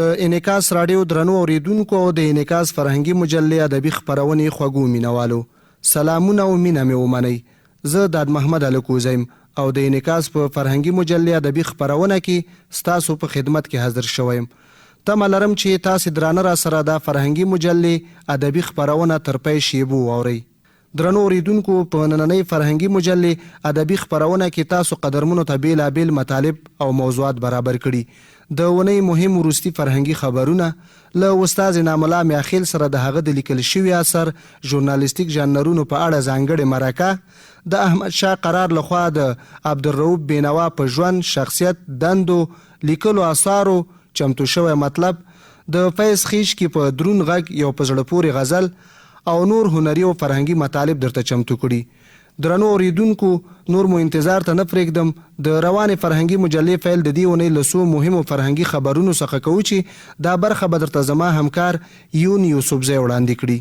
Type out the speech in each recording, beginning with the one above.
د انعکاس راډیو درنو اوریدونکو او د انعکاس فرهنګي مجلې ادبي خپرونې خوږو مینوالو، سلامونه او مینه مې ومنئ. زه داد محمد الکوزی یم او د انعکاس په فرهنګي مجلې ادبي خپرونه کې ستاسو په خدمت کې حاضر شوی یم. تمه لرم چې تاسې درانه را سره دا فرهنګي مجلې ادبي خپرونه تر پای شیبو واورئ. درنو اوریدونکو، په نننۍ فرهنګي مجلې ادبي خپرونه کې تاسو قدرمنو ته بیلابیل مطالب او موضوعات برابر کړي. د اونۍ مهم وروستي فرهنګي خبرونه له استاد انعام الله میاخیل سره د هغه د لیکل شوي اثر ژورنالیستیک ژانرونو په اړه ځانګړې مرکه، د احمد شاه قرار لخوا د عبدالرؤف بینوا په ژوند، شخصیت، دندو، لیکلو اثارو چمتو شوی مطلب، د فیض خیشکي په درون غږ یو په زړه پورې غزل او نور هنري او فرهنګي مطالب درته چمتو کړي. درنو اوریدونکو، نور مو انتظار ته نه پرېږدم. د روانې فرهنګي مجلې فیل د دې اونۍ له څو مهمو فرهنګي خبرونو څخه کوو چې دا برخه به درته زما همکار یون یوسفزی وړاندې کړي.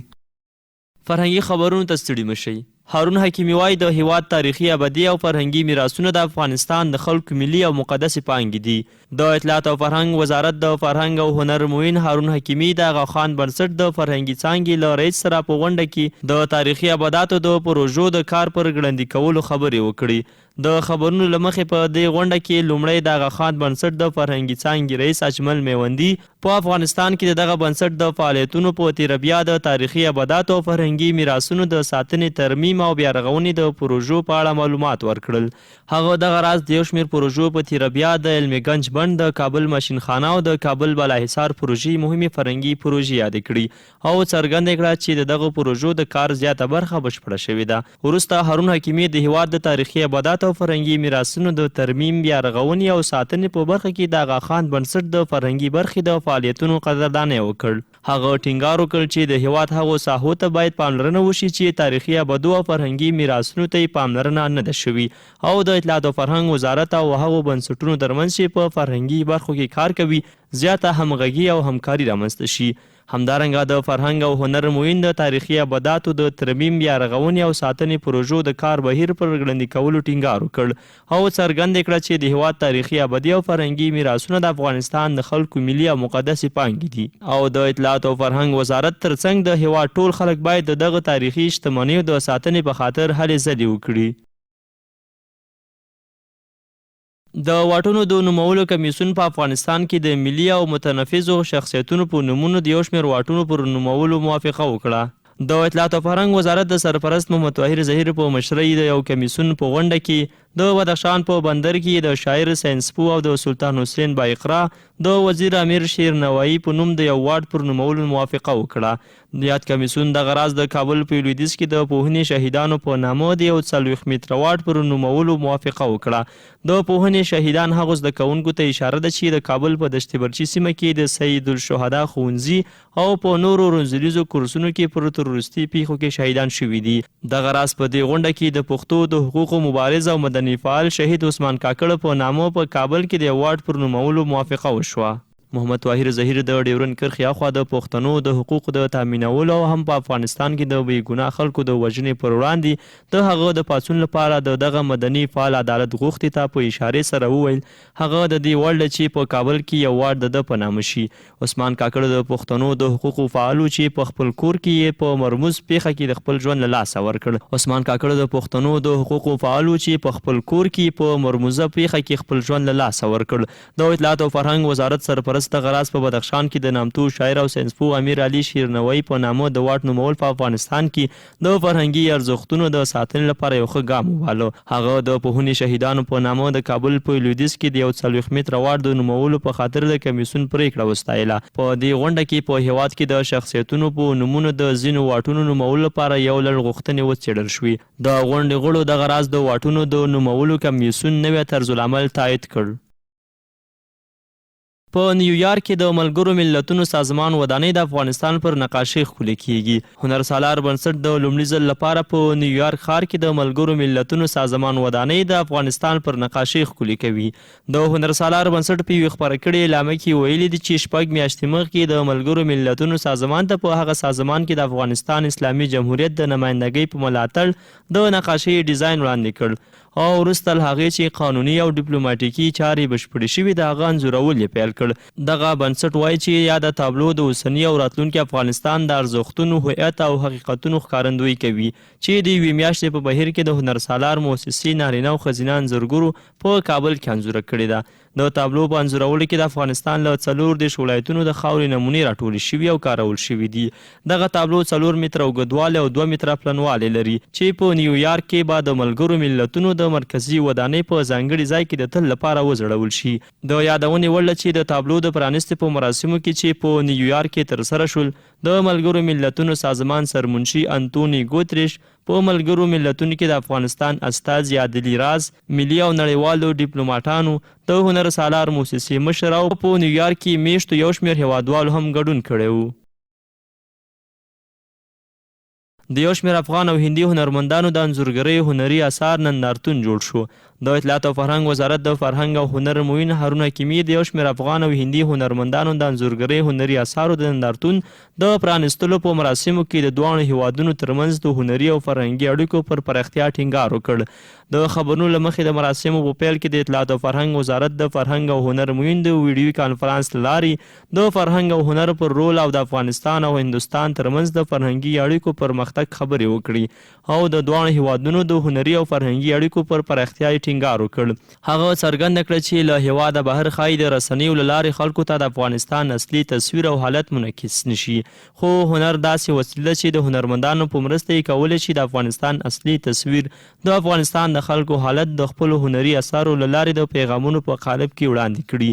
فرهنګي خبرونو ته ستړي مشئ. هارون حکیمي وایي د هیواد تاریخي ابدي او فرهنګي میراثونه د افغانستان د خلکو ملي او مقدسې پانګې دي. د اطلاعات او فرهنګ وزارت د فرهنګ او هنر معین هارون حکیمي د غاخان بنسټ د فرهنګي څانګې له رئیس سره په غونډه کې د تاریخي ابداتو د پروژو د کار پر ګړندي کولو خبرې وکړي. د خبرونو له مخې په دې غونډه کې لومړی د غاخان بنسټ د فرهنګي څانګې رئیس اجمل میوندي په افغانستان کې دغه بنسټ د فعالیتونو په تیره بیا د تاریخي ابداتو او فرهنګي میراثونو د ساتنې، ترمیم او بیا رغونې د پروژو په اړه معلومات ورکړل. هغه دغه راز د یو شمېر پروژو په تیره بیا د علمي گنج بند، د کابل ماشینخانه او د کابل بالاحصار پروژې مهمې فرهنګي پروژې یادې کړي او څرګنده کړه چې د دغه پروژو د کار زیاته برخه بشپړه شوې ده. وروسته هارون حکیمي د هیواد د تاریخي ابداتو او فرهنګي میراثونو د ترمیم، بیا رغونې او ساتنې په برخه کې د غاخان بنسټ د فرهنګي برخې د فعالیتونو قدرداني وکړ. هغه ټینګار وکړ چې د هیواد هغو ساحو ته باید پاملرنه وشي چې تاریخي ابدو او فرهنګي میراثونو ته یې پاملرنه نه ده شوې او د اطلاعات او فرهنګ وزارت او هغو بنسټونو ترمنځ چې په فرهنګي برخو کې کار کوي زیاته همغږي او همکاري رامنځته شي. همدارنګه د فرهنګ او هنر معین د تاریخي ابداتو د ترمیم، بیا رغونې او ساتنې پروژو د کار بهیر پر ګړندي کولو ټینګار وکړ او څرګنده کړه چې د هیواد تاریخي ابدي او فرهنګي میراثونه د افغانستان د خلکو ملي او مقدسې پانګې دي او د اطلاعات او فرهنګ وزارت ترڅنګ د هیواد ټول خلک باید د دغه تاریخي شتمنیو د ساتنې په خاطر هلې ځلې وکړي. د واټونو د نومولو کمیسیون په افغانستان کې د ملي او متنفذو شخصیتونو په نومونو د یو شمېر واټونو پر نومولو موافقه وکړه. د اطلاعات او فرهنګ وزارت د سرپرست محمد طاهر ظهیر په مشرۍ د یو کمیسیون په غونډه کې د بدخشان په بندر کې د شاعر ساینسپو او د سلطان حسین بایقرا د وزیر امیر شیر نوایی په نوم د یو واټ پر نومولو موافقه وکړه. د یاد کمیسیون دغه راز د کابل په لویدیځ کې د پوهنې شهیدانو په نامه د 40 متره واټ پر نومولو موافقه وکړه. د پوهنې شهیدان هغو زده کوونکو ته اشاره ده چې د کابل په دشت برچي سیمه کې د سید الشهدا ښوونځي او په نورو روزلیزو کورسونو کې پر تروریستي پیښو کې شهیدان شوي دي. دغه راز په دې غونډه کې د پښتو د حقوقو مبارز او مدني فعال شهید عثمان کاکړ په نامه په کابل کې د واټ پر نومولو موافقه وشوه. محمد طاهر ظهیر د ډیورنډ کرښې اخوا د پښتنو د حقوقو د تامینولو او هم په افغانستان کې د بې ګناه خلکو د وژنې پر وړاندې د هغه د پاڅون لپاره د دغه مدني فعال عدالت غوښتې ته په اشارې سره وویل هغه د دې وړ ده چې په کابل کې یو واټ د ده په نامه شي. عثمان کاکړ د پښتنو د حقوقو فعالو چې په خپل کور کې یې په مرموز پیښه کې د خپل ژوند له لاسه ورکړ. عثمان کاکړ د پښتنو د حقوقو فعالو چې په خپل کور کې په مرموزه پیښه کې خپل ژوند له لاسه ورکړ. د اطلاعات او فرهنګ وزارت سرپرست دغه راز په بدخشان کې د نامتو شاعر او ساینسپو امیر علي شیرنوایی په نامه د واټ نومول په افغانستان کې د فرهنګي ارزښتونو د ساتنې لپاره یو ښه ګام وباله. هغه د پوهنې شهیدانو په نامه د کابل په لویدیځ کې د 40 متره واټ د نومولو په خاطر د کمیسیون پریکړه وستایله. په دې غونډه کې په هیواد کې د شخصیتونو په نومونو د ځینو واټونو نومولو لپاره یو لړ غوښتنې وڅېړل شوې. د غونډې غړو دغه راز د واټونو د نومولو کمیسیون نوی طرزالعمل تایید کړ. په نیویارک کې د ملګرو ملتونو سازمان ودانۍ د افغانستان پر نقاشۍ ښکلې کیږي. هنرسالار بنسټ د لومړي ځل لپاره په نیویارک ښار کې د ملګرو ملتونو سازمان ودانۍ د افغانستان پر نقاشۍ ښکلې کوي. د هنرسالار بنسټ په یوې خپاره کړې اعلامیه کې ویلي دي چې 6 میاشتې مخکې د ملګرو ملتونو سازمان ته په هغه سازمان کې د افغانستان اسلامي جمهوریت د نمایندګۍ په ملاتړ د نقاشۍ ډیزاین وړاندې کړ او وروسته له هغې چې قانوني او ډیپلوماټیکي چارې بشپړې شوې د هغه انځورول یې پیل کړ. دغه بنسټ وایي چې یا د تابلو د اوسني او راتلونکي افغانستان د ارزښتونو، هویت او حقیقتونو ښکارندویي کوي چې د یوې میاشتې په بهیر کې د هنرسالار موسسې نارینه او ښځینه انځورګرو په کابل کې انځوره کړې ده. د تابلو په انځورولو کې د افغانستان له 40 ولایتونو د خاورې نمونې راټولې شوي او کارول شوي دي. دغه تابلو 4 متره اوږدوالی او 2 متره پلنوالی لري چې په نیویارک کې به د ملګرو ملتونو د مرکزي ودانۍ په ځانګړي ځای کې د تل لپاره وځړول شي. د یادونې وړ ده چې د تابلو د پرانستې په مراسمو کې چې په نیویارک کې ترسره شول، د ملګرو ملتونو سازمان سرمنشي انتوني ګوتریش په ملګرو ملتونو کې د افغانستان استازي عادلي راز، ملي او نړیوالو ډیپلوماټانو، د هنرسالار موسسې مشر او په نیویارک کې میشتو یو شمېر هیوادوالو هم ګډون کړی و. د یو شمېر افغان او هندي هنرمندانو د انځورګرۍ هنري اثار نندارتون جوړ شو. د اطلاعات او فرهنګ وزارت د فرهنګ او هنر معین هارون حکیمي د یو شمېر افغان او هندي هنرمندانو د انځورګرۍ هنري اثارو د نندارتون د پرانستلو په مراسمو کې د دواړو هیوادونو ترمنځ د هنري او فرهنګي اړیکو پر پراختیا ټینګار وکړ. د خبرونو له مخې د مراسمو په پیل کې د اطلاعات او فرهنګ وزارت د فرهنګ او هنر معین د ویډیوي کانفرانس له لارې د فرهنګ او هنر پر رول او د افغانستان او هندوستان ترمنځ د فرهنګي اړیکو پر مختګ خبرې وکړي او د دواړو هیوادونو د هنري او فرهنګي اړیکو پر پراختیا ټینګار وکړ. هغه څرګنده کړه چې له هیواده بهر ښایي د رسنیو له لارې خلکو ته د افغانستان اصلي تصویر او حالت منعکس نشي، خو هنر داسې وسیله چې د هنرمندانو په مرسته یې کولی شي د افغانستان اصلي تصویر، د افغانستان د خلکو حالت د خپلو هنري اثارو له لارې د پیغامونو په قالب کې وړاندې کړي.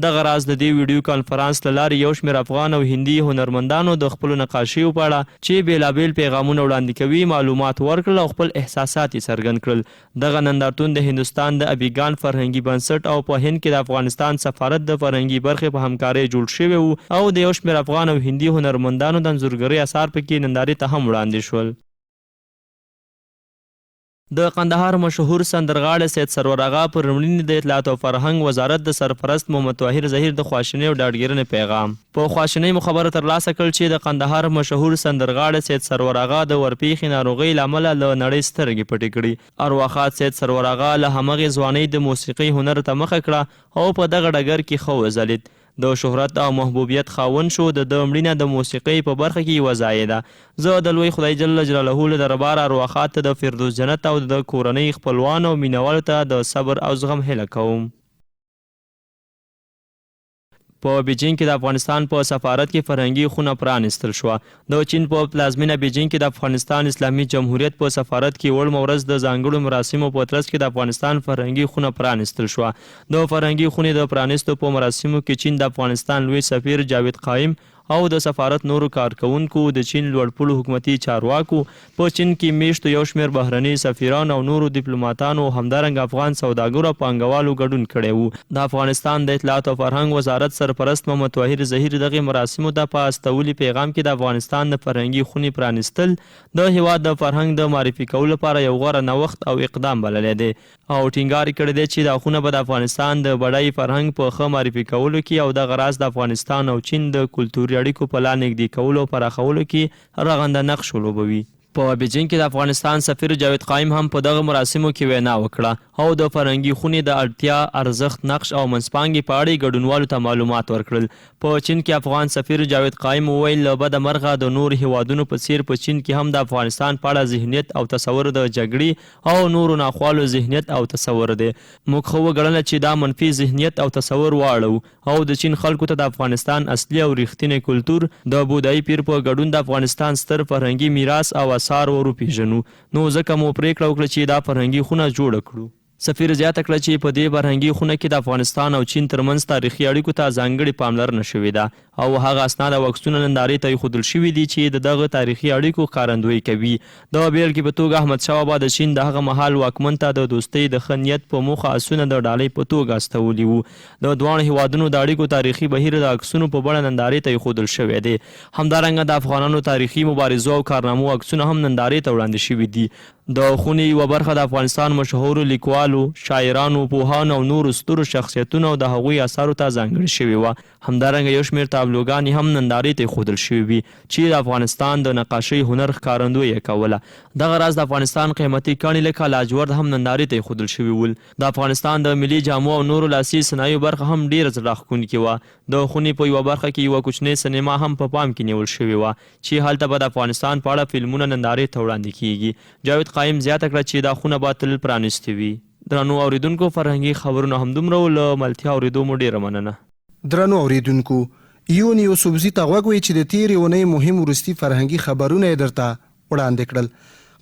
دغه راز د دې ویډیو کانفرانس له لارې یو شمېر افغان او هندي هنرمندانو د خپلو نقاشیو په اړه چې بېلابېل پیغامونه وړاندې کوي معلومات ورکړل او خپل احساسات یې څرګند کړل. دغه نندارتون د هندوستان د ابیګان فرهنګي بنسټ او په هند کې د افغانستان سفارت د فرهنګي برخې په همکارۍ جوړ شوی و او د یو شمېر افغان او هندي هنرمندانو د انځورګرۍ اثار پکې نندارې ته هم وړاندې شول. د قندهار مشهور سندرغاړی سید سرور آغا پر مړینې د اطلاعات او فرهنګ وزارت د سرپرست محمد طاهر ظهیر د خواشینۍ او ډاډګیرنې پیغام په خواشینۍ مو خبره ترلاسه کړل چې د قندهار مشهور سندرغاړی سید سرور آغا د ورپېښې ناروغۍ له امله له نړۍ سترګې پټې کړي. ارواښاد سید سرور آغا له همغې ځوانۍ د موسیقۍ هنر ته مخه کړه او په دغه ډګر کې ښه وځلید. د شهرت او محبوبیت خاوند شو. د مړینه د موسیقۍ په برخه کې یوه ضایع ده. زه د لوی خدای جل جلاله له درباره ارواښاد ته د فردوس جنت او د کورنۍ خپلوان او مینوالو ته د صبر او زغم هیله کوم. په بیجینګ کې د افغانستان په سفارت کې فرهنګي خونه پرانستل شوه. د چین په پلازمینه بیجینګ کې د افغانستان اسلامي جمهوریت په سفارت کې وړمه ورځ د ځانګړو مراسمو په ترڅ کې د افغانستان فرهنګي خونه پرانستل شوه. د فرهنګي خونې د پرانستو په مراسمو کې چین د افغانستان لوی سفیر جاوید قایم او د سفارت نورو کارکونکو، د چین لوړپوړو حکومتي چارواکو، په چین کې میشتو یو شمېر بهرني سفیران او نورو ډیپلوماتانو او همدارنګه افغان سوداګرو او پانګوالو ګډون کړی و. د افغانستان د اطلاعات او فرهنګ وزارت سرپرست محمد طاهر ظهیر دغې مراسمو ته په استولي پیغام کې د افغانستان د فرهنګي خونې پرانستل د هیواد د فرهنګ د معرفي کولو لپاره یو غوره نوښت او اقدام بللی دی او ټینګار کړی دی چې دا خونه به د افغانستان د بډای فرهنګ په ښه معرفي کولو کې او دغه راز د افغانستان او چین د کلتوري اړیکو په لا نږدې کولو او پراخولو کې رغنده نقش ولوبوي. په بیجینګ کې د افغانستان سفیر جاوید قایم هم په دغه مراسمو کې وینا وکړه او د فرهنګي خونې د اړتیا، ارزښت، نقش او منځپانګې په اړه ګډونوالو ته معلومات ورکړل. په چین کې افغان سفیر جاوید قایم وویل له بده مرغه د نور هیوادونو په څیر په چین کې هم د افغانستان په اړه ذهنیت او تصور د جګړې او نورو ناخوالو ذهنیت او تصور دی. موږ خو وګڼله چې دا منفي ذهنیت او تصور واړو او د چین خلکو ته د افغانستان اصلي او ریښتینی کلتور د بودایي پیر په ګډون د افغانستان ستر فرهنګي میراث او اثار وروپېژنو، نو ځکه مو پرېکړه وکړه چې دا فرهنګي خونه جوړه کړو. سفیر زیاته کړه چې په دې فرهنګي خونه کې د افغانستان او چین ترمنځ تاریخي اړیکو ته ځانګړې پاملرنه شوې ده او هغه اسناد او عکسونه نندارې ته ایښودل شوي دي چې د دغه تاریخي اړیکو ښکارندویي کوي. د بیلګې په توګه احمدشاه بابا د چین د هغه مهال واکمن ته د دوستۍ د ښه نیت په موخه آسونه د ډالۍ په توګه استولي وو. د دواړو هیوادونو د اړیکو تاریخي بهیر د عکسونو په بڼه نندارې ته ایښودل شوی دی. همدارنګه د افغانانو تاریخي مبارزو او کارنامو عکسونه هم نندارې ته وړاندې شوي دي. د خونې یوه برخه د افغانستان مشهورو لیکوالو، شاعرانو، پوهانو او نورو سترو شخصیتونو او د هغوی اثارو ته ځانګړې شوې وه. همدارنګه یو شمېر تابلوګانې هم نندارې ته ایښودل شوې وي چې د افغانستان د نقاشۍ هنر ښکارندویي یې کوله. دغه راز د افغانستان قیمتي کاڼي لکه لاجورد هم نندارې ته ایښودل شوي ول. د افغانستان د ملي جامو او نورو لاسي صنایعو برخه هم ډېره زړه راښکونکې وه. د خونې په یوه برخه کې یوه کوچنۍ سینما هم په پام کې نیول شوې وه چې هلته به د افغانستان په اړه فلمونه نندارې ته وړاندې کیږي. جاوید قایم زیاته کړه چې دا خونه به تل پرانیستې وي. درنو اوریدونکو، فرهنګي خبرونه همدومره و. له ملتیا اورېدو مو ډېره مننه. درنو اوریدونکو، یون یوسفزي ته غوږ وی چې د تېرې اونۍ مهم وروستي فرهنګي خبرونه یې درته وړاندې کړل.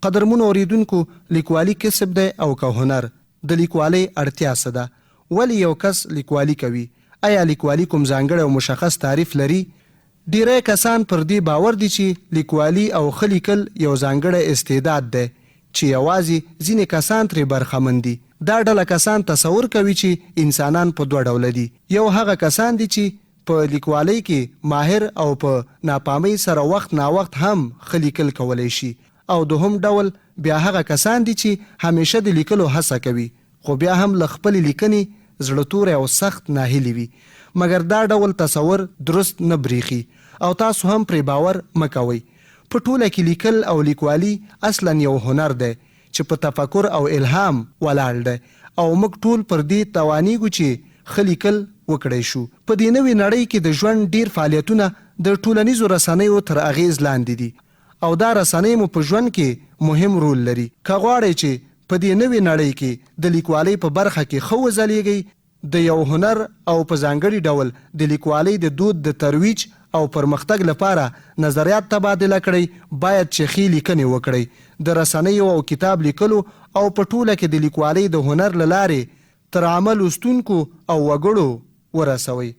قدرمنو اوریدونکو، لیکوالي کسب دی او که هنر؟ د لیکوالۍ اړتیا څه ده؟ ولې یو کس لیکوالي کوي؟ آیا لیکوالي کوم ځانګړی او مشخص تعریف لري؟ ډیری کسان پر دې باور دي چې لیکوالي او ښه لیکل یو ځانګړی استعداد دی چې یوازې ځینې کسان ترې برخمن دي. دا ډله کسان تصور کوي چې انسانان په دوه ډوله دي. یو هغه کسان دي چې په لیکوالۍ کې ماهر او په ناپامۍ سره وخت ناوخت هم ښه لیکل کولی شي، او دوهم ډول بیا هغه کسان دي چې همیشه د لیکلو هڅه کوي خو بیا هم له خپلې لیکنې زړه توری او سخت ناهیلي وي. مګر دا ډول تصور درست نه بریښي او تاسو هم پرې باور مه کوئ. په ټوله کې لیکل او لیکوالي اصلا یو هنر دی چې په تفکر او الهام ولاړ دی او موږ ټول پر دې توانیږو چې ښه لیکل وکړی شو. په دې نوې نړۍ کې د ژوند ډیر فعالیتونه د ټولنیزو رسنیو تر اغیز لاندې دي او دا رسنۍ مو په ژوند کې مهم رول لري. که غواړئ چې په دې نوې نړۍ کې د لیکوالۍ په برخه کې ښه وځلیږئ، د یو هنر او په ځانګړي ډول د لیکوالۍ د دود د ترویج او پرمختګ لپاره نظریات تبادله کړئ، باید چې ښې لیکنې وکړئ. د رسنیو او کتاب لیکلو او په ټوله کې د لیکوالۍ د هنر له لارې تر عمل لوستونکو او وګړو ورسوئ.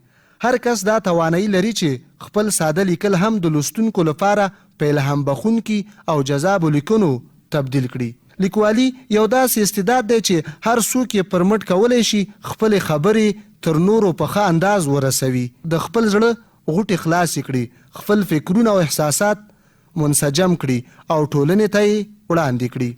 هر کس دا توانایي لري چې خپل ساده لیکل هم د لوستونکو لپاره په الهام بخونکي او جذابو لیکنو تبدیل کړي. لیکوالي یو داسې استعداد دی چې هر څوک یې پر مټ کولی شي خپلې خبرې تر نورو په ښه انداز ورسوي، د خپل زړه غوټې خلاصې کړي، خپل فکرونه او احساسات منسجم کړي او ټولنې ته یې وړاندې کړي.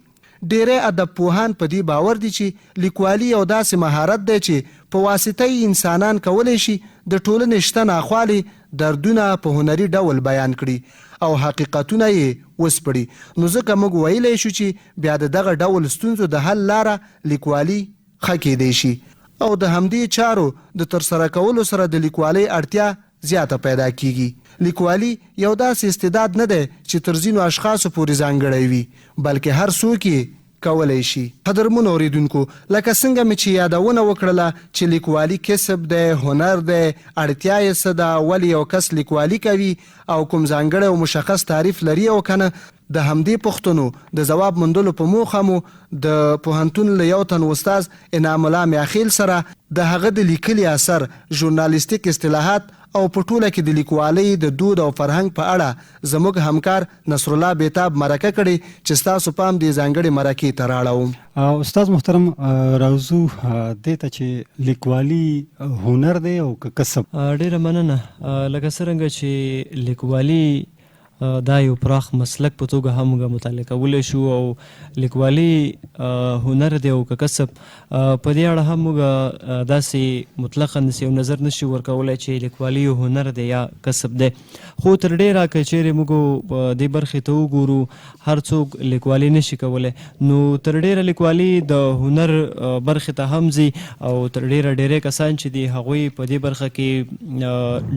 ډیری ادب پوهان په دې باور دي چې لیکوالي یو داسې مهارت دی چې په واسطه یې انسانان کولی شي د ټولنې شته ناخوالې دردونه په هنري ډول بیان کړي او حقیقتونه یې وسپړي. نو ځکه موږ ویلی شو چې بیا د دغه ډول ستونزو د حل لاره لیکوالي ښه کیدی شي او د همدې چارو د ترسره کولو سره د لیکوالۍ اړتیا زیاته پیدا کیږي. لیکوالي یو داسې استعداد نه دی چې تر ځینو اشخاصو پورې ځانګړی وي، بلکې هر څوک یې کولی شي. قدرمنو اوریدونکو، لکه څنګه مې چې یادونه وکړله چې لیکوالي کسب دی، هنر دی، اړتیا یې څه ده، ولې یو کس لیکوالي کوي او کوم ځانګړی او مشخص تعریف لري او که نه، د همدې پوښتنو د ځواب موندلو په موخه مو د پوهنتون له یو تن استاد انعام الله میاخیل سره د هغه د لیکلي اثر، ژورنالیستیک اصطلاحات او په ټوله کې د لیکوالۍ د دود او فرهنګ په اړه زموږ همکار نصرالله بیتاب مرکه کړې چې ستاسو پام دې ځانګړې مرکې ته راړوم. استاد محترم، راوځو دې ته چې لیکوالي هنر دی او که کسب؟ ډېره مننه. لکه څرنګه چې لیکوالي دا یو پراخ مسلک په توګه هم موږ مطالعه کولی شو او لیکوالي هنر دی او که کسب، په دې اړه هم موږ داسې مطلقاً یو نظر نشو ورکولی چې لیکوالي یو هنر دی یا کسب دی. خو تر ډېره که چیرې موږ په دې برخې ته وګورو، هر څوک لیکوالي نشي کولی، نو تر ډېره لیکوالي د هنر برخې ته هم ځي او تر ډېری کسان چې دي هغوی په دې برخه کې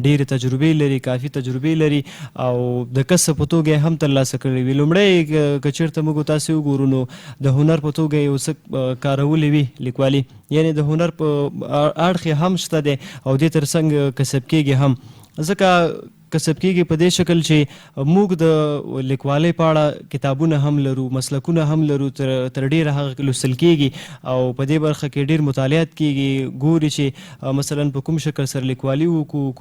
ډېرې تجربې لري، کافي تجربې لري او د کسب په توګه هم ترلاسه کړی وي. لومړی که چېرته موږ تاسې وګورو نو د هنر په توګه یو څه کارولې وي لیکوالي، یعنې د هنر په اړخ یې هم شته دی او دې تر څنګ کسب کېږي هم. ځکه کسب کېږي په دې شکل چې موږ د لیکوالۍ په اړه کتابونه هم لرو، مسلکونه هم لرو، تر ډېره هغه لوستل کېږي او په دې برخه کې ډېر مطالعات کېږي، ګوري چې مثلا په کوم شکل سره لیکوالي وکړو،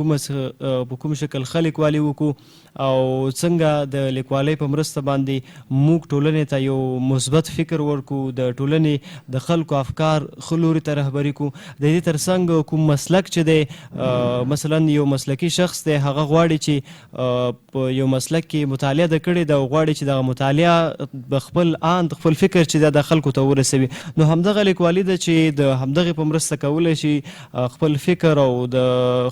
په کوم شکل ښه لیکوالي وکړو او څنګه د لیکوالۍ په مرسته باندې موږ ټولنې ته یو مثبت فکر ورکړو، د ټولنې د خلکو افکار ښه لوري ته رهبري کړو. د دې تر څنګ کوم مسلک چې دی، مثلا یو مسلکي شخص دی، هغه غواړي غواړي چې په یو مسلک کې مطالعه د کړې ده او غواړي چې دغه مطالعه به خپل آند خپل فکر چې د خلکو ته ورسوي، نو همدغه لیکوالي ده چې د همدغې په مرسته کولی شي خپل فکر او د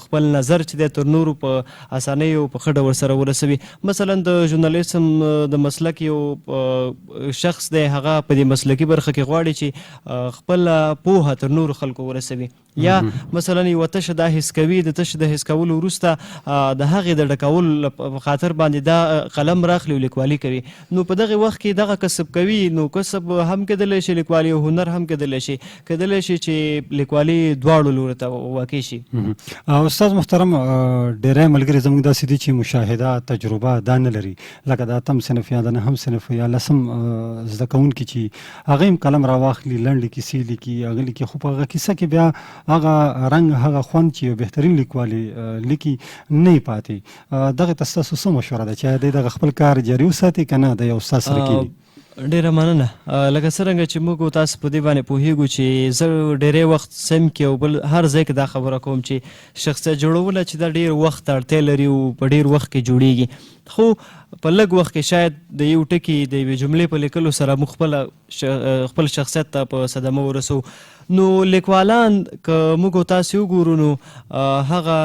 خپل نظر چې دی تر نورو په اسانۍ او په ښه ډول سره ورسوي. مثلا د ژورنالیزم د مسلک یو شخص دی، هغه په دې مسلکي برخه کې غواړي چې خپله پوهه تر نورو خلکو ورسوي، یا مثلا یوه تشه دا حس کوي، د تشه د حس کولو وروسته د هغې د ډکولو په خاطر باندې دا قلم راخلي او لیکوالي کوي. نو په دغه وخت کې دغه کسب کوي، نو کسب هم کېدلی شي لیکوالي او هنر هم کېدلی شي چې لیکوالي دواړو لورو ته واقع شي. استاد محترم، ډېری ملګري زموږ داسې دي چې مشاهده تجربه دا نه لري، لکه د اتم صنف یا د نهم صنف یا لسم زده کوونکي چې هغه هم قلم راواخلي، لنډې کیسې لیکي، هغه لیکي، خو په هغه کیسه کې بیا هغه رنګ هغه خوند چې یو بهترین لیکوالي لیکي نه پاتې. دغه ته ستاسو څه مشوره ده چې دی دغه خپل کار جاري وساتي که نه د یو استاد سره کېږي؟ ډېره مننه. لکه څرنګه چې موږ تاسو په دې باندې پوهېږو چې زه ډېری وخت سیم کې او بل هر ځای کې دا خبره کوم چې شخصیت جوړونه چې دا ډېر وخت اړتیا لري او په ډېر وخت کې جوړېږي، خو په لږ وخت کې شاید د یو ټکي د یوې جملې په لیکلو سره موږ خپل شخصیت ته په صدمه ورسو. نو لیکوالان که موږ تاسو وګورو، نو هغه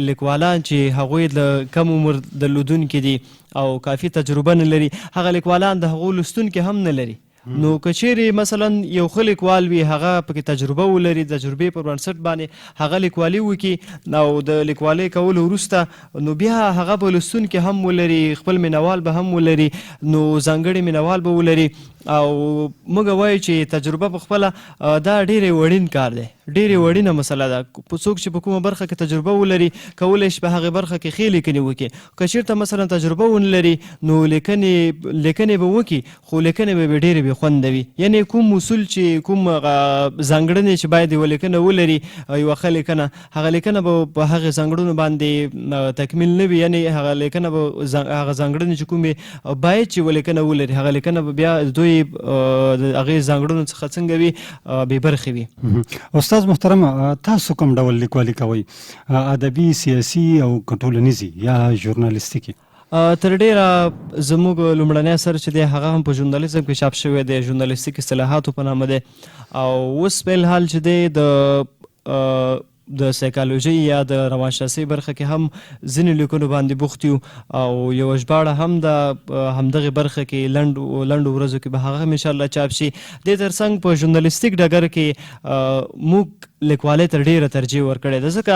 لیکوالان چې هغوی د کم عمر درلودونکي دي او کافي تجربه نه لري، هغه لیکوالان د هغو لوستونکي هم نه لري. نو که چیرې مثلا یو ښه لیکوال وي، هغه پکې تجربه ولري، د تجربې پر بنسټ باندې هغه لیکوالي وکړي، او د لیکوالۍ کولو وروسته نو بیا هغه به لوستونکي هم ولري، خپل مینوال به هم ولري، نو ځانګړي مینوال به ولري. او موږ وایو چې تجربه په خپله دا ډېرې وړین کار دی، ډېرې وړینه مسله ده. څوک چې په کومه برخه کې تجربه ولري کولی شي په هغې برخه کې ښې لیکنې وکړي. که چېرته مثلا تجربه ونه لري نو لیکنې به وکړي، خو لیکنې به ډېرې بې خونده وي. یعنې کوم اصول چې کوم ځانګړنې چې باید یوه لیکنه ولري، یوه ښه لیکنه، هغه لیکنه به په هغې ځانګړنو باندې تکمیل نه وي. یعنې هغه لیکنه به هغه ځانګړنې چې کومې باید چې یوه لیکنه ولري، هغه لیکنه به بیا دوی د هغې ځانګړنو څخه څنګه وي، بې برخې وي. استاد محترم، تاسو کوم ډول لیکوالي کوئ؟ ادبي، سیاسي او که ټولنیزي یا ژورنالیستیکي؟ تر ډېره زموږ لومړنی اثر چې دی هغه هم په ژورنالیزم کې چاپ شوی دی، ژورنالیستیک اصطلاحاتو په نامه دی. او اوس په الحال چې دی د سایکالوژي یا د روانشناسۍ برخه کې هم ځینې لیکنو باندې بوخت یو، او یوه ژباړه هم د همدغې برخه کې لنډو ورځو کې به هغه هم انشاءالله چاپ شي. دې تر څنګ په ژورنالیستیک ډګر کې موږ لیکوالۍ ته ډېره ترجیح ورکړې ده، ځکه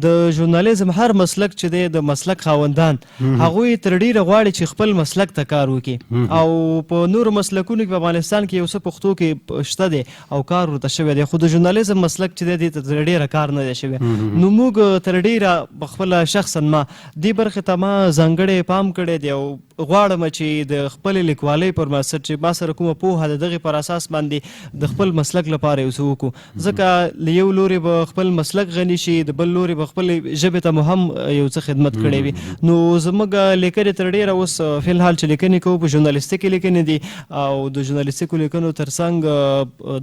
د ژورنالیزم هر مسلک چې دی د مسلک خاوندان هغوی تر ډېره غواړي چې خپل مسلک ته کار وکړي. او په نورو مسلکونو کې په افغانستان کې یو څه پښتو کې شته دی او کار ورته شوی دی، خو د ژورنالیزم مسلک چې دی ته تر ډېره کار نه دی شوی. نو موږ تر ډېره په خپله شخصا ما دې برخې ته ما ځانګړی پام کړی دی، او غواړم چې د خپلې لیکوالۍ پر بنسټ چې ما سره کومه پوهه د دغې پر اساس باندې د خپل مسلک لپاره یو څه وکړو. ځکه له یو لورې به خپل مسلک غني شي، د بل لورې به خپلې ژبې ته مو هم یو څه خدمت کړی وي. نو زموږ لیکنې تر ډېره اوس فی الحال چې لیکنې کوو په ژورنالیستیکي لیکنې دي، او د ژورنالیستیکو لیکنو تر څنګ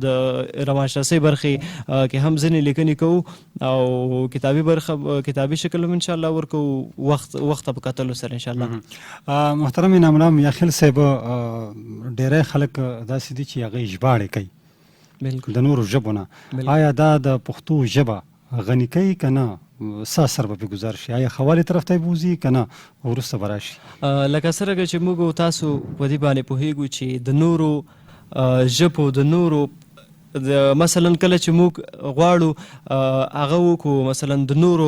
د روانشناسۍ برخې کې هم ځینې لیکنې کوو، او کتابي شکل هم انشاءالله ورکو وخت په کتلو سره انشاءالله. محترم انعام الله میاخیل صاحب، ډېری خلک داسې دي چې هغې ژباړې کوي د نورو ژبو نه. آیا دا د پښتو ژبه غني کوي که نه؟ څه اثر به پرې ګذار شي؟ آیا ښه والي طرف ته یې بوځي که نه وروسته به راشي؟ لکه څرنګه چې موږ تاسو په دې باندې پوهېږو چې د نورو ژبو د نورو مثلا کله چې موږ غواړو هغه وکړو، مثلا د نورو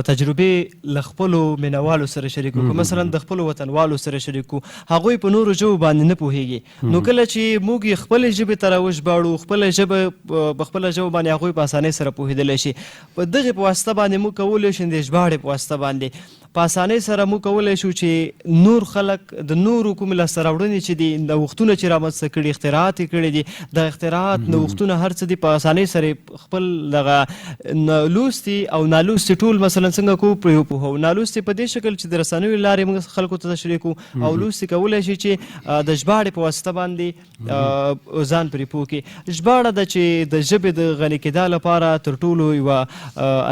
تجربې له خپلو مینوالو سره شریک کړو، مثلا د خپلو وطنوالو سره شریک کړو، هغوی په نورو ژبو باندې نه پوهېږي. نو کله چې موږ یې خپلې ژبې ته راوژباړو، خپله ژبه په خپله ژبه باندې هغوی په اسانۍ سره پوهېدلی شي. په دغې په واسطه باندې موږ کولی شو، د ژباړې په واسطه باندې په اسانۍ سره موږ کولی شو چې نور خلک د نورو کومې لاسته راوړنې چې دي، نوښتونه چې رامنځته کړي، اختراعات یې کړي دي، د اختراعات نوښتونه نوښتونه هر څه دي په اسانۍ سره خپل دغه لوستي او نالوستي ټول مثلا څنګه کو پرې وپوهو. نالوستي په دې شکل چې د رسنیو لارې موږ خلکو ته تشریح کړو او لوستي کولی شي چې د ژباړې په واسطه باندې ځان پرې پوه کړي. ژباړه ده چې د ژبې د غني کېدا لپاره تر ټولو یوه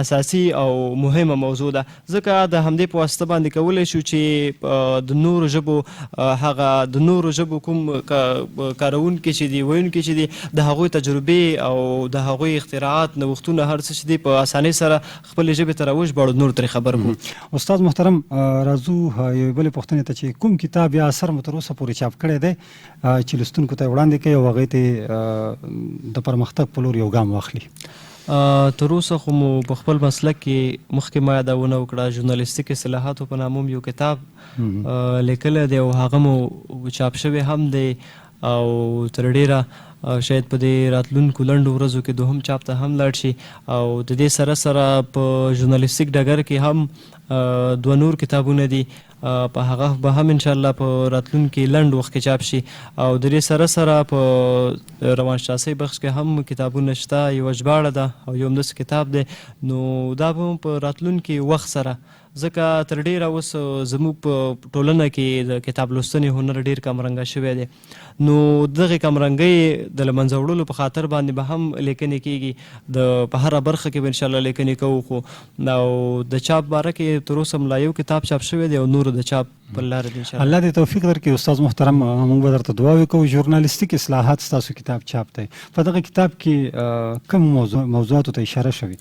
اساسي او مهمه موضوع ده، ځکه د همدې په واسطه باندې کولی شو چې د نورو ژبو هغه د نورو ژبو کوم کارونکي چې دي ویونکي چې دي د هغوی تجربې او د هغوی اختراعات نوښتونه هر څه چې دي په اسانۍ سره خپلې ژبې ته راوژباړو، نور ترې خبر کړو. استاد محترم راځو یوې بلې پوښتنې ته چې کوم کتاب یا اثر مو تر اوسه پورې چاپ کړی دی چې لوستونکو ته وړاندې کوي او هغوی ته د پرمختګ په لور یو ګام واخلي؟ تر اوسه خو مو په خپل مسلک کې مخکې ما یادونه وکړه ژورنالیستیک اصطلاحاتو په نامه یو کتاب لیکلی دی او هغه مو چاپ شوی هم دی او تر ډیره شاید په دې راتلونکو لنډو ورځو کې دوهم چاپ ته هم لاړ شي او د دې سره سره په ژورنالیستیک ډګر کې هم دوه نور کتابونه دي، په هغه به هم انشاءالله په راتلونکي لنډ وخت کې چاپ شي او د دې سره سره په روانشناسۍ بخش کې هم کتابونه شته. یوه ژباړه ده او یو همداسې کتاب دی، نو دا به هم په راتلونکي وخت سره ځکه تر ډیره اوس زموږ په ټولنه کې د کتاب لوستنې هنر ډیر کمرنګه شوی دی، نو دغې کمرنګۍ د له منځه وړلو په خاطر باندې به هم لیکنې کیږي، په هره برخه کې به انشاءالله لیکنې کوو. خو او د چاپ باره کې تر اوسه ملا یو کتاب چاپ شوی دی او نورو د چاپ په لاره دي انشاءالله. الله دې توفیق درکړي. استاد محترم موږ به درته دعاوې کوو. ژورنالیستیک اصلاحات ستاسو کتاب چاپ دی، په دغه کتاب کې کوم موضوعاتو ته اشاره شوې؟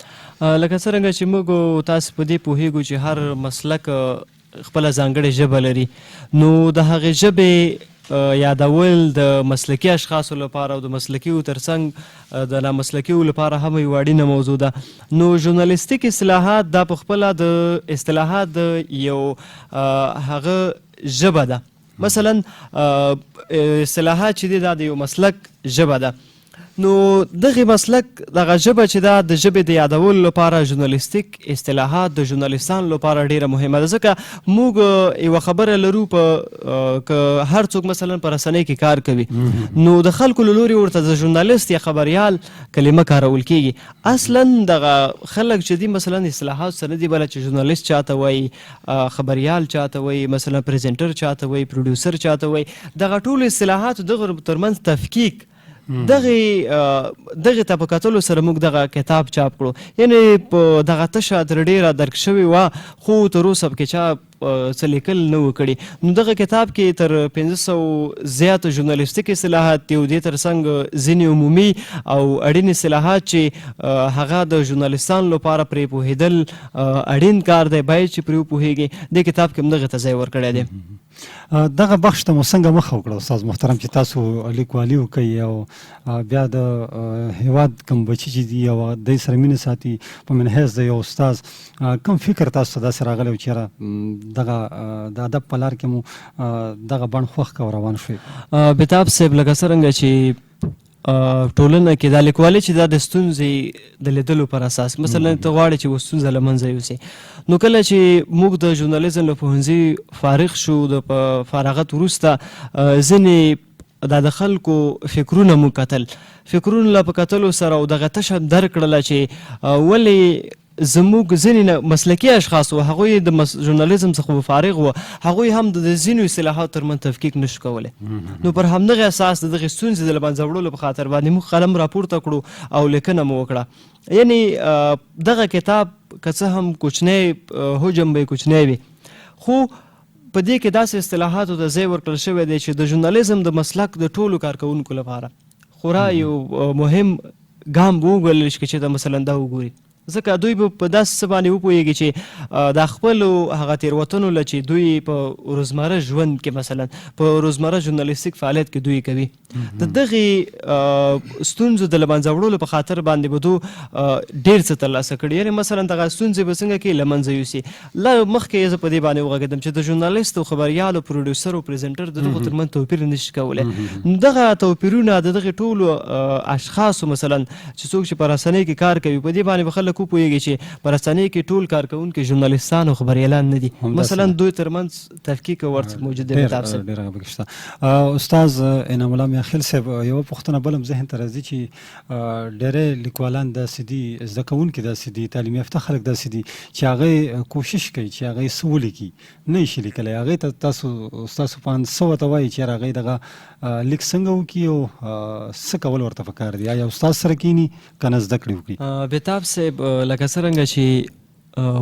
لکه څرنګه چې موږ تاسو په دې پوهیږو چې هر مسلک خپله ځانګړې ژبه لري، نو د هغې ژبې یادول د مسلکي اشخاصو لپاره او د مسلکیو ترڅنګ د نامسلکیو لپاره هم یوه اړینه موضوع ده. نو ژورنالیستیک اصلاحات دا په خپله د اصطلاحات د یو هغه ژبه ده. مثلا اصطلاحات چې دي دا د یو مسلک ژبه ده، نو دغه مسلک دغه ژبه چې دا د ژبې د یادولو لپاره ژورنالیستیک اصطلاحات د ژورنالیستانو لپاره ډیره مهمه ده، ځکه موږ یوه خبره لرو که هر څوک مثلا په رسنۍ کې کار کوي نو د خلکو له لوري ورته د ژورنالیست یا خبریال کلمه کارول کیږي. اصلا دغه خلک چې دي مثلا اصطلاحات سره دي بله چې ژورنالیست چاته وایي، خبریال چاته وایي، مثلا پریزنټر چاته وایي، پروډیوسر چاته وایي، دغه ټول اصطلاحات دغه ترمنځ تفکیک دغه ته په کتلو سره موږ دغه کتاب چاپ کړو. یعنې په دغه تشه تر ډیره درک شوې وه خو تر اوسه پکې چا څه لیکل نه و کړي. نو دغه کتاب کې تر 500 زیات ژورنالیستیک اصطلاحات دي او دې ترڅنګ ځینې عمومي او اړین اصطلاحات چې هغه د ژورنالیستانو لپاره پرې پوهېدل اړین کار دی، باید چې پرې وپوهېږي. دې کتاب کې هم دغې ته ځای ورکړی دی. دغه بخش ته مو څنګه مخه وکړه استاد محترم چې تاسو لیکوالي وکړئ او بیا د هیواد کوم بچي چې دي او دوی سره مینه ساتي په منحیث د یو استاد کوم فکر تاسو ته داسې راغلی و چې دغه د ادب په لار کې مو دغه بڼ خوښ کړه او روان شوئ؟ بېتاب صاحب لکه څرنګه چې ټولنه کې دا لیکوالي چې دا د ستونزې د لیدلو پر اساس، مثلا ته غواړې چې یوه ستونزه له منځه یوسې، نو کله چې موږ د ژورنالیزم له پوهنځي فارغ شو د فارغت وروسته ځینې دا د خلکو فکرونه مو کتل، فکرونه له په کتلو سره او دغه تشه درک کړله چې ولې زموږ ځینې مسلکي اشخاص و هغوی د ژورنالیزم څخه فارغ و، هغوی هم د ځینو اصطلاحاتو ترمنځ تفکیک نشو کولی. نو پر همدغه اساس د دغې ستونزې د له منځه وړلو په خاطر باندې موږ قلم راپورته کړو او لیکنه مو وکړه. یعنې دغه کتاب که څه هم کوچنی حجم به یې کوچنی وي، خو په دې کې داسې اصطلاحاتو ته ځای ورکړل شوی دی چې د ژورنالیزم د مسلک د ټولو کارکوونکو لپاره خورا یو مهم ګام به وګڼل شي چې دا مثلا دا وګوري، ځکه دوی به په داسې څه باندې وپوهېږي چې دا خپلو هغه تېروتنو له چې دوی په روزمره ژوند کې مثلا په روزمره ژورنالیستیک فعالیت کې دوی کوي، د دغې ستونزو د له منځه وړلو په خاطر باندې به دو ډېر څه ترلاسه کړي. یعنې مثلا دغه ستونزې به څنګه کې له منځه یوسي. مخکې زه په دې باندې وغږېدم چې د ژورنالیست او خبریال او پروډیوسر او پریزنټر د دغو ترمنځ توپیر نشي کولی. دغه توپیرونه د دغې ټولو اشخاصو مثلا چې څوک چې په رسنۍ کې کار کوي په دې باندې به خلک خلک وپوهېږي چې په رسنیو کې ټول کارکوونکي ژورنالیستان او خبریالان نه دي، مثلا دوی ترمنځ تفکیک او ورڅ موجود دی. بېتاب صاحب ډېره پکې شته. استاد انعام الله میاخیل صاحب، یوه پوښتنه بل هم ذهن ته راځي چې ډېری لیکوالان داسې دي، زده کوونکي داسې دي، تعلیم یافته خلک داسې دي چې هغوی کوشش کوي چې هغوی څه ولیکي، نه یې شي لیکلی. هغوی ته ستاسو په اند څه ورته وایي چې هغوی دغه لیک څنګه وکړي او څه کول ورته پکار دي؟ آیا استاد سره کښېني که نه زده کړې وکړي؟ بېتاب صاحب لکه څرنګه چې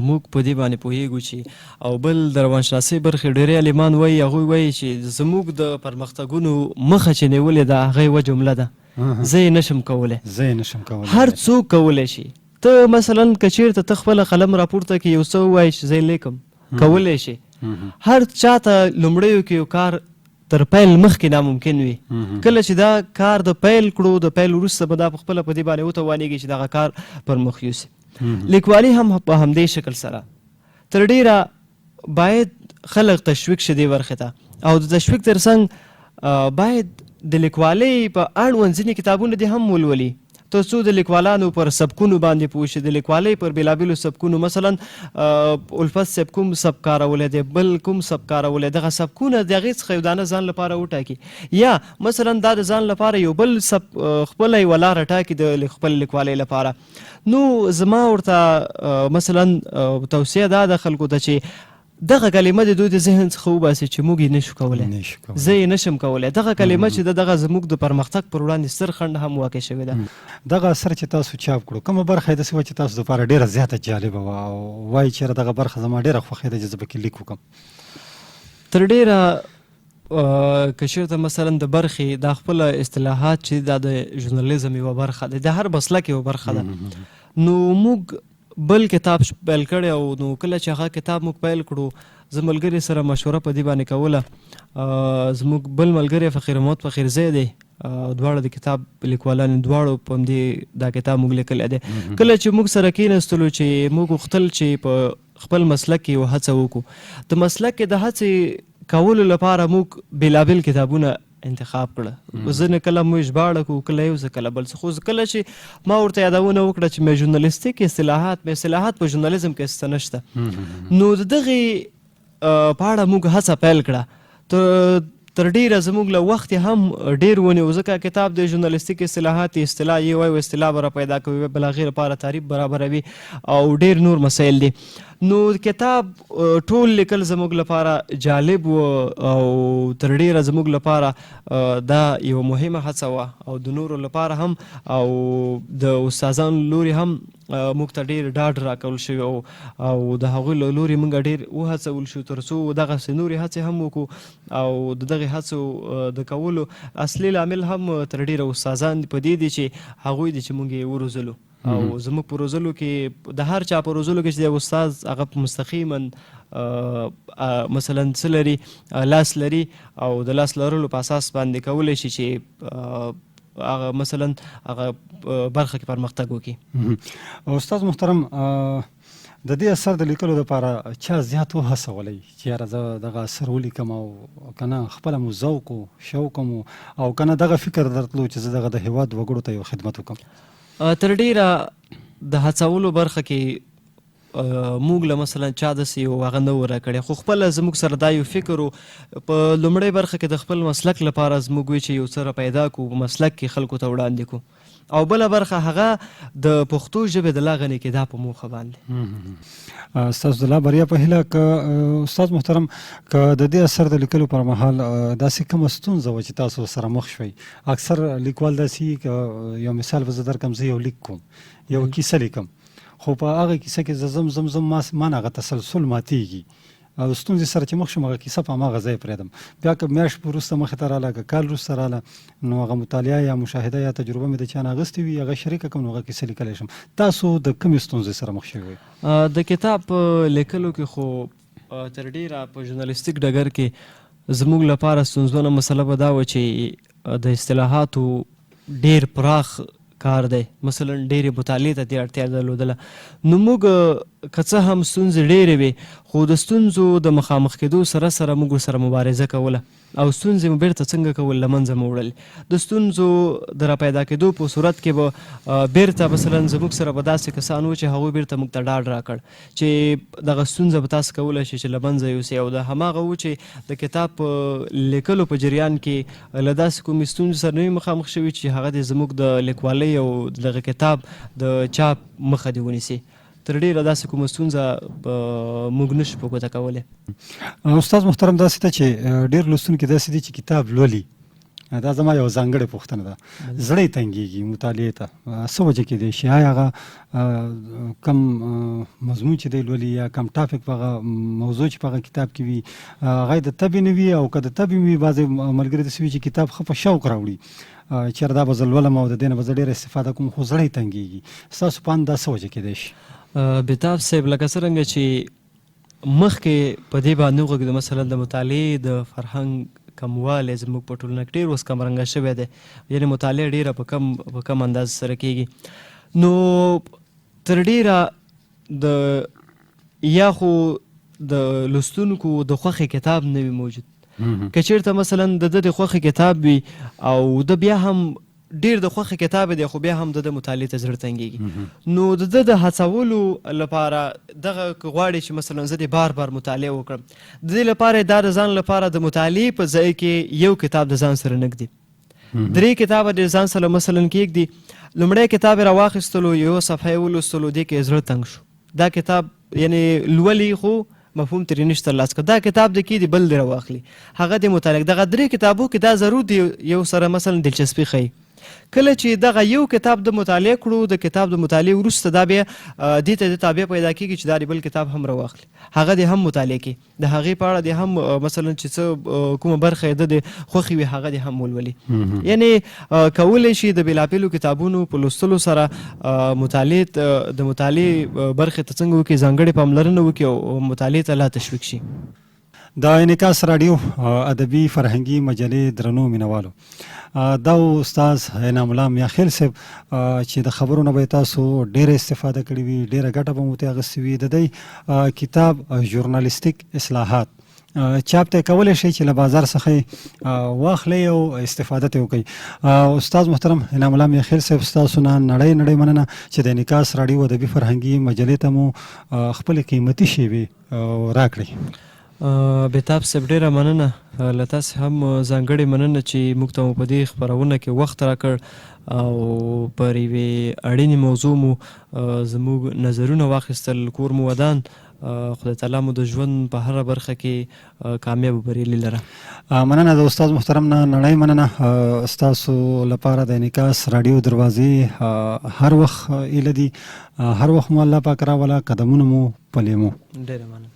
موږ په دې باندې پوهېږو چې او بل د روانشناسۍ برخې ډېری عالمان وایي، هغوی وایي چې زموږ د پرمختګونو مخه چې نیولې ده هغه یوه جمله ده، زه یې نشم کولی. هر څوک کولی شي. ته مثلا که چېرته ته خپله قلم راپورته کړي یو څه ووایي چې زه یې لیکم، کولی شي. هر چاته لومړیو کې یو کار تر پیل مخکې ناممکن وي. کله چې دا کار د پیل کړو، د پیل وروسته به دا په خپله په دې باندې وتوانېږي چې دغه کار پر مخ یوسي. لیکوالي هم په همدې شکل سره تر ډېره باید خلک تشویق شي دې برخې ته، او د تشویق تر څنګ باید د لیکوالۍ په اړوند ځینې کتابونه دې هم ولولي تر څو د لیکوالانو پر سبکونو باندې پوه شي، د لیکوالۍ پر بېلابېلو سبکونو. مثلا الفت صاحب کوم سبک کارولی دی، بل کوم سبک کارولی، دغه سبکونه د هغې څخه یو دانه ځان لپاره وټاکي، یا مثلا دا د ځان لپاره یو بل خپله یوه لاره ټاکي د خپل لیکوالۍ لپاره. نو زما ورته مثلا توصیه دا د خلکو ته چې دغه کلمه د دوی د ذهن څخه وباسي چې موږ یې نشو کولی، زه یې نشم کولی. دغه کلمه چې دغه زموږ د پرمختګ پر وړاندې ستر خنډ هم واقع شوې ده. دغه اثر چې تاسو چاپ کړو، کومه برخه یې داسې وه چې تاسو دپاره ډېره زیاته جالبه وه او وایي چې دغه برخه زما ډېره خوښېده چې زه پکې لیک وکړم؟ تر ډېره که چېرته مثلا د برخې دا خپله اصطلاحات چې دا د ژورنالیزم یوه برخه ده، د هر مسلک یوه برخه ده. نو موږ بل کتاب پیل کړی او نو کله چې هغه کتاب موږ پیل کړو، زه ملګري سره مشوره په دې باندې کوله. زموږ بل ملګری فقیر محمد فقیرزی دی، دواړه د کتاب لیکوالان، دواړو په همدې دا کتاب موږ لیکلی دی. کله چې موږ سره کېنستلو چې موږ غوښتل چې په خپل مسلک کې یوه هڅه وکړو، د مسلک کې د هڅې کولو لپاره موږ بېلابېل کتابونه انتخاب کړه. ځینې کله موږ ژباړه کړو، کله یو څه، کله بل څه. خو کله چې ما ورته یادونه وکړه چې مې ژورنالیستیک اصطلاحات په ژورنالیزم کې شته نشته، نو د دغې په اړه موږ هڅه پیل کړه. تر ډېره زموږ له وخت هم ډېر ونیو، ځکه کتاب د ژورنالیستیک اصطلاحات اصطلاح یې وایي، اصطلاح به را پیدا کوي، بل هغې لپاره تعریف برابروي او ډېر نور مسایل دي. نو کتاب ټول لیکل زموږ لپاره جالب و او تر ډېره زموږ لپاره دا یوه مهمه هڅه وه او د نورو لپاره هم او د استادانو لوري هم موږ ته ډېر ډاډ راکول شوي او د هغوی له لوري موږ ډېر وهڅول شو تر څو دغسې نورې هڅې هم وکړو. او د دغې هڅو د کولو اصلي لامل هم تر ډېره استادان په دې دي چې هغوی دي چې موږ یې وروزلو. او زموږ په روزلو کې د هر چا په روزلو کې چې د استاد هغه مستقیما مثلا څه لري، لاس لري او د لاس لرلو په اساس باندې کولی شي چې هغه مثلا هغه برخه کې پرمختګ وکړي. استاد محترم، د دې اثر د لیکلو لپاره چا زیات وهڅولی چې یاره زه دغه اثر ولیکم، او که نه خپله مو ذوق و شوق مو، او که نه دغه فکر درتلو چې زه دغه د هېواد وګړو ته یو خدمت وکړم؟ تر ډېره د هڅولو برخه کې موږ له مثلا چا داسې یو هغه نه و راکړی، خو خپله زموږ سره دا یو فکر و. په لومړۍ برخه کې د خپل مسلک لپاره زموږ وی چې یو څه را پیدا کړو، په مسلک کې خلکو ته وړاندې کړو، او بله برخه هغه د پښتو ژبې د لا غني کېدا په موخه باندې. ستاسو د لا بریا په هیله. که استاد محترم، که د دې اثر د لیکلو پر مهال داسې کومه ستونزه وه چې تاسو سره مخ شوئ؟ اکثر لیکوال داسې که یو مثال به زه درکړم، زه یو لیک کوم، یو کیسه لیکم، خو په هغه کیسه کې زه زم ما نه هغه تسلسل ماتېږي او ستونزې سره چې مخ شم هغه کیسه په هماغه ځای پرېږدم. بیا که میاشت وروسته مخې ته راله، که کال وروسته راله، نو هغه مطالعه یا مشاهده یا تجربه مې د چا نه اخیستې وي، هغه شریکه کړم، نو هغه کیسه لیکلی شم. تاسو د کومې ستونزې سره مخ شوي وئ؟ د کتاب په لیکلو کې خو تر ډېره په ژورنالیستیک ډګر کې زموږ لپاره ستونزمنه مسله به دا وه چې د اصطلاحاتو ډېر پراخ کار دی، مثلا ډېرې مطالعې ته دې اړتیا درلودله. نو موږ که څه هم ستونزې ډېرې وې خو د ستونزو د مخامخ کېدو سره سره موږ ورسره مبارزه کوله او ستونزې مو بیرته څنګه کول له منځه مو وړل. د ستونزو د راپیدا کېدو په صورت کې به بیرته مثلا زموږ سره به داسې کسان وو چې هغوی بیرته موږ ته ډاډ راکړ چې دغه ستونزه به تاسو کولی شئ چې له منځه یوسئ. او د هماغه وو چې د کتاب په لیکلو په جریان کې له داسې کومې ستونزې سره نه وي مخامخ شوي چې هغه د زموږ د لیکوالۍ او دغه کتاب د چاپ مخه دې ونیسي. تر ډېره داسې کومه ستونزه موږ نشو په ګوته کولی. استاد محترم داسې ته چې ډېر لوستونکي داسې دي چې کتاب لولي، دا زما یو ځانګړې پوښتنه ده، زړه یې تنګېږي مطالعې ته، څه وجه کېدی شي؟ آیا هغه کم مضمون چې دی لولي یا کم ټاپک په هغه موضوع چې په هغه کتاب کې وي هغه د طبع نه وي، او که د طبع وي بعضې ملګري داسې وي چې کتاب ښه په شوق راوړي چېرې دا به زه لولم او د دې نه به زه ډېره استفاده کوم، خو زړه یې تنګېږي. ستاسو په اند دا څه وجه کېدی شي؟ بېتاب صاحب لکه څرنګه چې مخکې په دې باندې وغږېدو مثلا د مطالعې د فرهنګ کموالی زموږ په ټولنه کې ډېر اوس کمرنګه شوی دی، یعنې مطالعه ډېره په کم انداز سره کېږي. نو تر ډېره د یا خو د لوستونکو د خوښې کتاب نه وي موجود، که چېرته مثلا د ده د خوښې کتاب وي او د بیا هم ډېر د خوښې کتاب دی خو بیا هم د مطالعې ته زړه تنګېږي، نو د ده د هڅولو لپاره دغه که غواړي چې مثلا زه دې بار بار مطالعه وکړم، د دې لپاره دا د ځان لپاره د مطالعې په ځای کې یو کتاب د ځان سره نږدي، 3 کتابه د ځان سره مثلا کېږدي. لومړی کتاب یې راواخیستلو، یو صفحه یې ولوستلو، دې کې زړه تنګ شو، دا کتاب یعنې لولي خو مفهوم ترې نشته ترلاسه کړ، دا کتاب د کې دی بل دی راواخلي، هغه د مطالعه. دغه 3 کتابو کې دا ضرور دی یو سره مثلا دلچسپي ښیي. کله چې دغه یو کتاب د مطالعه کړو، د کتاب د مطالعې وروسته دا بیا دې ته د تابع پیدا کېږي چې دا د بل کتاب هم راواخلي، هغه دې هم مطالعه کړي، د هغې په اړه دې هم مثلا چې څه کومه برخه یې د خوښې وي هغه دې هم ولولي. یعنې کولی شي د بېلابېلو کتابونو په لوستلو سره مطالعې د مطالعې برخې ته څنګه وکړي، ځانګړې پاملرنه وکړي او مطالعې ته لا تشویق شي. د انعکاس راډیو ادبي فرهنګي مجلې درنو مینوالو، دا استاد انعام الله میاخیل صاحب چې د خبرو نه به تاسو ډېره استفاده کړې وي، ډېره ګټه به مو ترې اخیستې وي. د دې کتاب ژورنالیستیک اصلاحات چاپ ته کولی شئ چې له بازار څخه واخلئ او استفاده ترې وکړئ. استاد محترم انعام الله میاخیل صاحب، ستاسو نه نړۍ مننه چې د انعکاس راډیو ادبي فرهنګي مجلې ته مو خپلې قیمتي شیبې راکړئ. بېتاب صاحب ډېره مننه، له تاسې هم ځانګړې مننه چې موږ ته مو په دې خپرونه کې وخت راکړ او پر یوې اړینې موضوع مو زموږ نظرونه واخیستل، کور مو ودان. خدای تعالی مو د ژوند په هره برخه کې کامیاب او بریالي لره. مننه د استاد محترم نه نړۍ مننه. ستاسو لپاره د انعکاس راډیو دروازې هر وخت ایله دي، هر وخت مو الله پاک راوله، قدمونه مو پلې مو. ډېره مننه.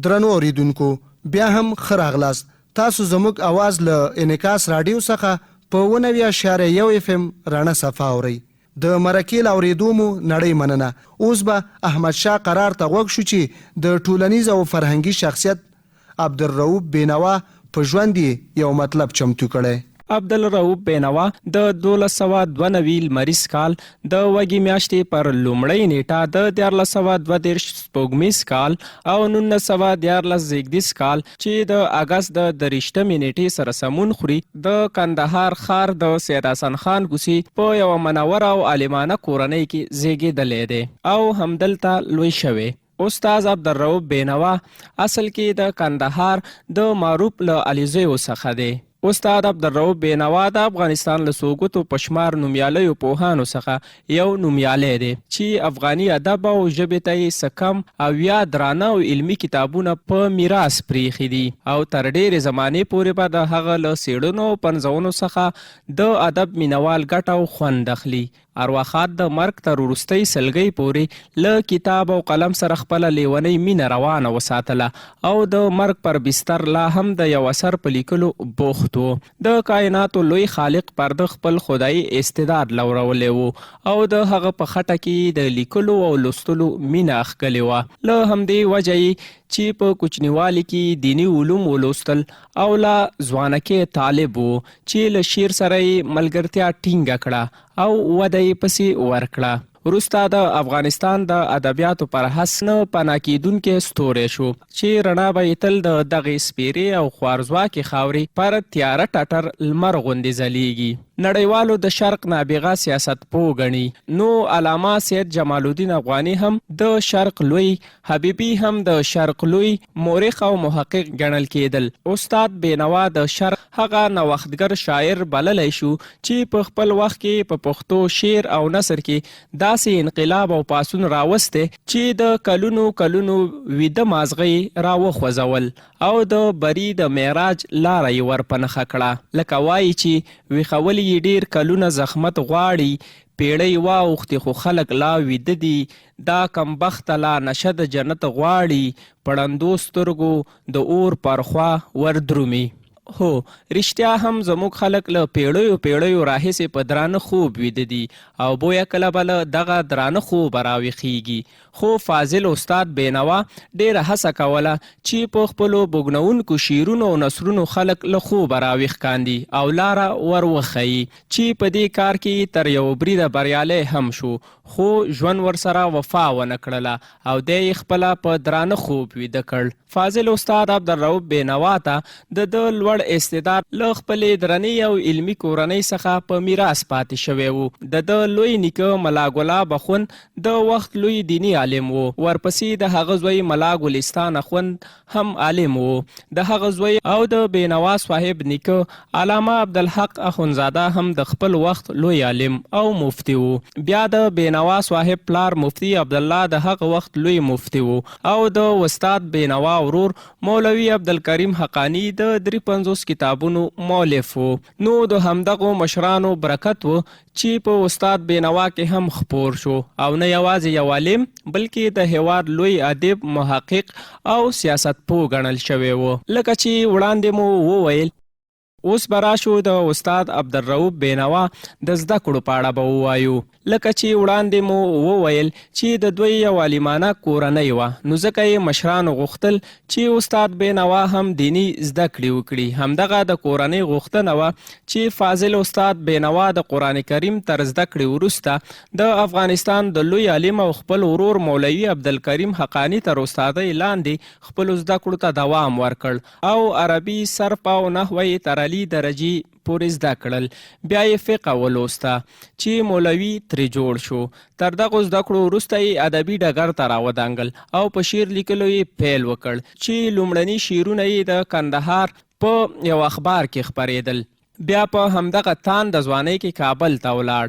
درنو اوریدونکو، بیا هم ښه راغلاست. تاسو زموږ اواز له انعکاس راډیو څخه په 90.1 FM رڼا صفا اورئ. د مرکې له اورېدو مو نړۍ مننه. اوس به احمد شاه قرار ته غوږ شو چې د ټولنیز او فرهنګي شخصیت عبدالرؤف بینوا په ژوند یې یو مطلب چمتو کړی. عبدالرؤف بینوا د 1292 لمریز کال د وږي میاشتې پر لومړۍ نیټه د 1422 سپوږمیز کال او 1914 زیږدیز کال چې د اګست د 23 نیټې سره سمون خوري د کندهار ښار د سید حسن خان کوڅې په یوه منوره او عالمانه کورنۍ کې زیږېدلی دی او همدلته لوی شوی. استاد عبدالرؤف بینوا اصل کې د کندهار د معروف له علیزیو څخه دی. استاد عبدالرؤف بینوا د افغانستان له سوګوتو په شمار نومیالیو پوهانو څخه یو نومیالی دی چې افغاني ادب او ژبې ته یې څه کم او یا درانه او علمي کتابونه په میراث پریښي دي او تر ډېرې زمانې پورې به د هغه له څېړنو او پنځونو څخه د ادب مینوال ګټه او خوند اخلي. ارواښاد د مرګ تر وروستۍ سلګۍ پورې له کتاب او قلم سره خپله لیونۍ مینه روانه وساتله او د مرګ پر بستر لا هم د یو اثر په لیکلو بوخت و. د کائناتو لوی خالق پر د خپل خدایي استعداد لورولی و او د هغه په خټه کې د لیکلو او لوستلو مینه ښکلې وه. له همدې وجه یې چې په کوچنیوالي کې دیني علوم ولوستل او لا ځوانکې طالب و چې له شعر سره یې ملګرتیا ټینګه کړه او وده یې پسې ورکړه. وروسته د افغانستان د ادبیاتو پر حسن پناه کیدونکی ستوری شو چې رڼا به یې تل د دغې سپیرې او خوارځواکې خاورې پر تیاره ټټر لمر غوندې ځلیږي. نړیوالو د شرق نابغه سیاست پوه ګڼي. نو علامه سید جمال الدین افغاني هم د شرق لوی، حبیبي هم د شرق لوی مورخ او محقق ګڼل کېدل. استاد بینوا د شرق هغه نوښتګر شاعر بللی شو چې په خپل وخت کې په پښتو شعر او نثر کې داسې انقلاب او پاسون راوستی چې د کلونو کلونو ویده مازغې راوخوځول او د بری د معراج لاره یې ورپنخه کړه. لکه وایي چې ویښول یې ډیر کلونه زحمت غواړي، پیړۍ واوښتې خو خلک لا ویده دي، دا کمبخته لا نشه د جنت غواړي، پړندو سترګو د اور پرخوا وردرومي. هو رښتیا هم زموږ خلک له پیړیو پیړیو راهیسې په درانه خوب ویده دي او بویه کله به له دغه درانه خوب راویښیږي. خو فاضل استاد بینوا ډیره هڅه کوله چې په خپلو بوږنونکو شعرونو او نثرونو خلک له خوبه راویښ کاندي او لاره ور وښیي چې په دې کار کې تر یو بریده بریالی هم شو، خو ژوند ورسره وفا ونه کړله او دی یې خپله په درانه خوب ویده کړ. فاضل استاد عبدالرؤف بینوا ته د لوړ استعداد له خپلې درنې او علمي کورنۍ څخه په میراث پاتې شوی و. د لوی نیکه ملا ګلاب اخوند د وخت لوی دیني عالم و. ورپسې د هغه زوی ملا ګلستان اخوند هم عالم و. د هغه زوی او د بینوا صاحب نیکه علامه عبدالحق اخوندزاده هم د خپل وخت لوی عالم او مفتی و. بیا د بینوا صاحب پلار مفتی عبدالله د هغه وخت لوی مفتی و او د استاد بینوا ورور مولوي عبدالکریم حقانی د 53 کتابونو مؤلف و. نو د همدغو مشرانو برکت و چې په استاد بینوا کې هم خپور شو او نه یوازې یو عالم بلکې د هیواد لوی ادیب، محقق او سیاست پوه ګڼل شوی و. لکه چې وړاندې مو وویل، اوس به راشو د استاد عبدالرؤف بینوا د زده کړو په اړه به ووایو. لکه چې وړاندې مو وویل چې د دوی یو عالمانه کورنۍ وه، نو ځکه یې مشرانو غوښتل چې استاد بینوا هم دیني زده کړې وکړي. همدغه د کورنۍ غوښتنه وه چې فاضل استاد بینوا د قرآن کریم تر زده کړې وروسته د افغانستان د لوی عالم او خپل ورور مولوي عبدالکریم حقانی تر استادۍ لاندې خپلو زده کړو ته دوام ورکړ او عربي، صرف او نحوه یې تر عالي درجې پورې زده کړل. بیا یې فقه ولوسته چې مولوي ترې جوړ شو. تر دغو زده کړو وروسته یې ادبي ډګر ته راودانګل او په شعر لیکلو یې پیل وکړ چې لومړني شعرونه یې د کندهار په یو اخبار کې خپرېدل. بیا په همدغه تان د ځوانۍ کې کابل ته ولاړ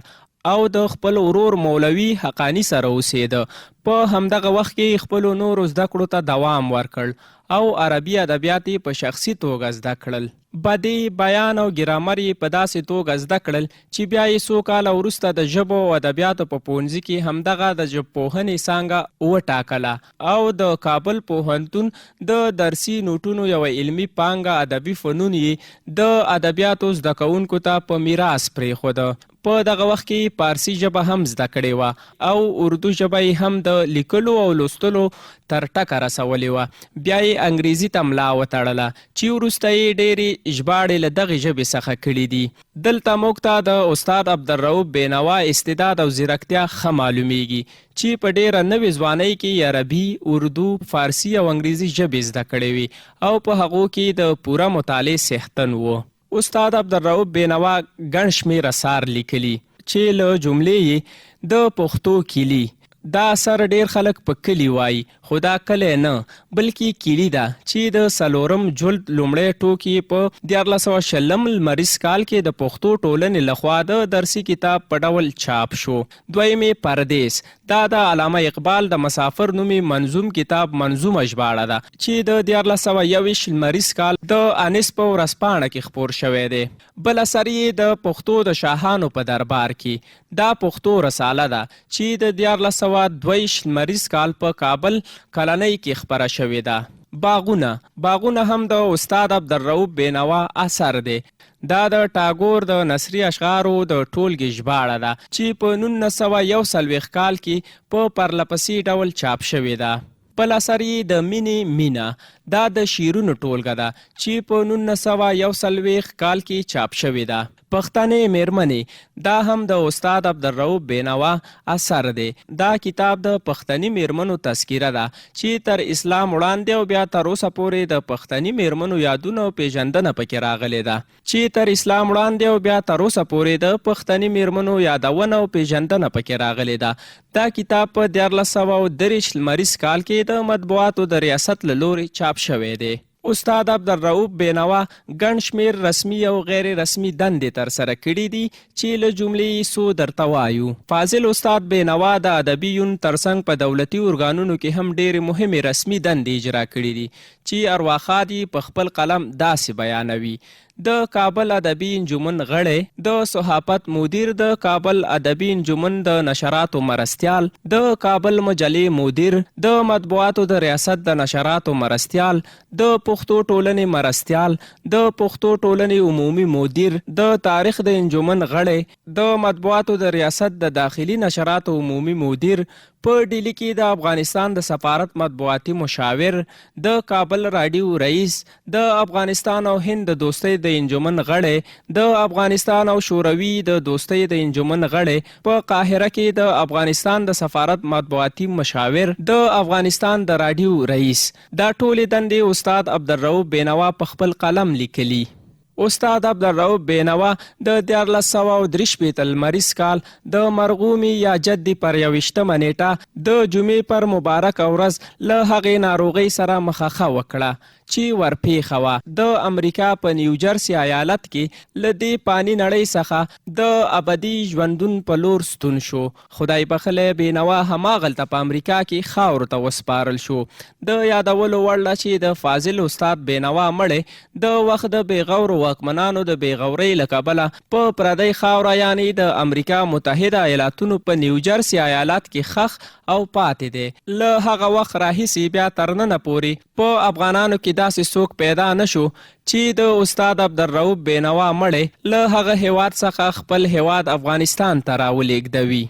او د خپل ورور مولوي حقانی سره اوسېده. په همدغه وخت کې خپلو نورو زده کړو ته دوام ورکړ او عربي ادبیات یې په شخصي توګه زده کړل. بدی، بیان او ګرامر یې په داسې توګه زده کړل چې بیا یې څو کاله وروسته د ژبو او ادبیاتو په پوهنځي کې همدغه د ژبپوهنې څانګه وټاکله او د کابل پوهنتون د درسي نوټونو یوه علمي پانګه ادبي فنون یې د ادبیاتو زده کوونکو ته په میراث پرېښوده. په دغه وخت کې پارسي ژبه هم زده کړې وه او اردو ژبه یې هم د لیکلو او لوستلو تر ټکه رسولې وه. بیا یې انګریزي ته ملا وتړله چې وروسته یې ډېرې ژباړې له دغې ژبې څخه کړي دي. دلته موږ ته د استاد عبدالرؤف بینوا استعداد او ځیرکتیا ښه معلومیږي چې په ډېره نوې ځوانۍ کې عربي، اردو، فارسي او انګریزي ژبې زده کړې وي او په هغو کې د پوره مطالعې څښتن و. استاد عبدالرؤف بینوا ګڼ شمېر اثار لیکلي چې له جملې یې د پښتو کیلي. دا اثر ډیر خلک په کلی وایي خو دا کلی نه بلکې کیلي ده چې د څلورم جلد لومړی ټوکي په 1420 لمریز کال کې د پښتو ټولنې لخوا د درسي کتاب په ډول چاپ شو. دویمې پردیس، دا د علامه اقبال د مسافر نومي منظوم کتاب منظومه ژباړه ده چې د 1421 لمریز کال د انیس په ورځپاڼه کې خپور شوی دی. بل اثر یې د پښتو د شاهانو په دربار کې، دا پښتو رساله ده چې د 1422 لمریز کال په کابل کلنۍ کې خپره شوې ده. باغونه هم د استاد عبدالرؤف بینوا اثر دی. دا د ټاګور د نثري اشعارو د ټولګې ژباړه ده چې په 1941 کال کې په پرلپسې ډول چاپ شوې ده. خپل اثر یې د مینې مینه دا د شعرونو ټولګه ده چې په 1941 کال کې چاپ شوې ده. پښتنې میرمنې دا هم د استاد عبدالرؤف بینوا اثر دی. دا کتاب د پښتني میرمنو تذکیره ده چې تر اسلام وړاندې او بیا تر اوسه پورې د پښتني میرمنو یادونه او پیژندنه پکې راغلې ده چې تر اسلام وړاندې او بیا تر اوسه پورې د پښتني میرمنو یادونه او پیژندنه پکې راغلې ده. دا کتاب په 1430 لمریز کال کې د مطبوعاتو د ریاست له لوري چاپ شوی دی. استاد عبدالرؤف بینوا ګڼ شمېر رسمي او غیر رسمي دندې ترسره کړي دي چې له جملې څو درته وایو. فاضل استاد بینوا د ادبي یون ترڅنګ په دولتي ارګانونو کې هم ډېرې مهمې رسمي دندې اجرا کړي دي چې ارواښاد یې په خپل قلم داسې بیانوي. د کابل ادبي انجمن غړی، د صحافت مدیر، د کابل ادبي انجمن د نشراتو مرستیال، د کابل مجلې مدیر، د مطبوعاتو د ریاست د نشراتو مرستیال، د پښتو ټولنې مرستیال، د پښتو ټولنې عمومي مدیر، د تاریخ د انجمن غړی، د مطبوعاتو د ریاست د داخلي نشراتو عمومي مدیر، په ډیلی کې د افغانستان د سفارت مطبوعاتي مشاور، د کابل راډیو رئیس، د افغانستان او هند د دوستۍ د انجمن غړی، د افغانستان او شوروي د دوستۍ د انجمن غړی، په قاهره کې د افغانستان د سفارت مطبوعاتي مشاور، د افغانستان د راډیو رئیس. دا ټولې دندې استاد عبدالرؤف بینوا په خپل قلم لیکلي. استاد عبدالرؤف بینوا د 1443 لمریز کال د مرغومي یا جدي پر 21 نیټه د جمعې پر مبارک ورځ له هغې ناروغۍ سره مخه وکړه چې ورپېښه وه. د امریکا په نیوجرسي ایالت کې له دې پاني نړۍ څخه د ابدي ژوندون په لور ستون شو. خدای بخلی بینوا هماغلته په امریکا کې خاورو ته وسپارل شو. د یادولو وړ ده چې د فاضل استاد بینوا مړی د وخت د بېغورو واکمنانو د بېغورۍ له کبله په پردۍ خاوره یعنې د امریکا متحده ایالاتونو په نیوجرسي ایالت کې ښخ او پاتې دی. له هغه وخت راهیسې بیا تر ننه پورې په افغانانو کې داسې څوک پیدا نشو چې د استاد عبدالرؤف بینوا مړی له هغه هیواد څخه خپل هیواد افغانستان ته راولېږدوي.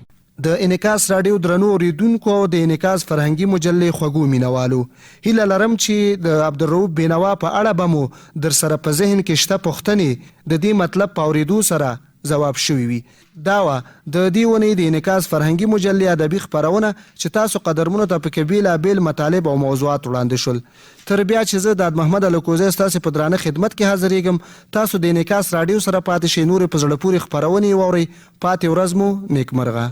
د انعکاس راډیو درنو اوریدونکو او د انعکاس فرهنګي مجلې خوږو مینوالو، هیله لرم چې د عبدالرؤف بینوا په اړه به مو در سره په ذهن کې شته پوښتنې د دې مطلب په اورېدو سره ځواب شوي وي. دا وه د دې ونې د انعکاس فرهنګي مجلې ادبي خپرونه چې تاسو قدرمنو ته پکې بېلابېل مطالب او موضوعات وړاندې شول. تر بیا چې زه د محمد الکوزی ستاسې په درانه خدمت کې حاضرېږم، تاسو د انعکاس راډیو سره پاتې شئ. نورې په زړه پورې خپرونې واورئ. پاتې ورځ مو نیکمرغه.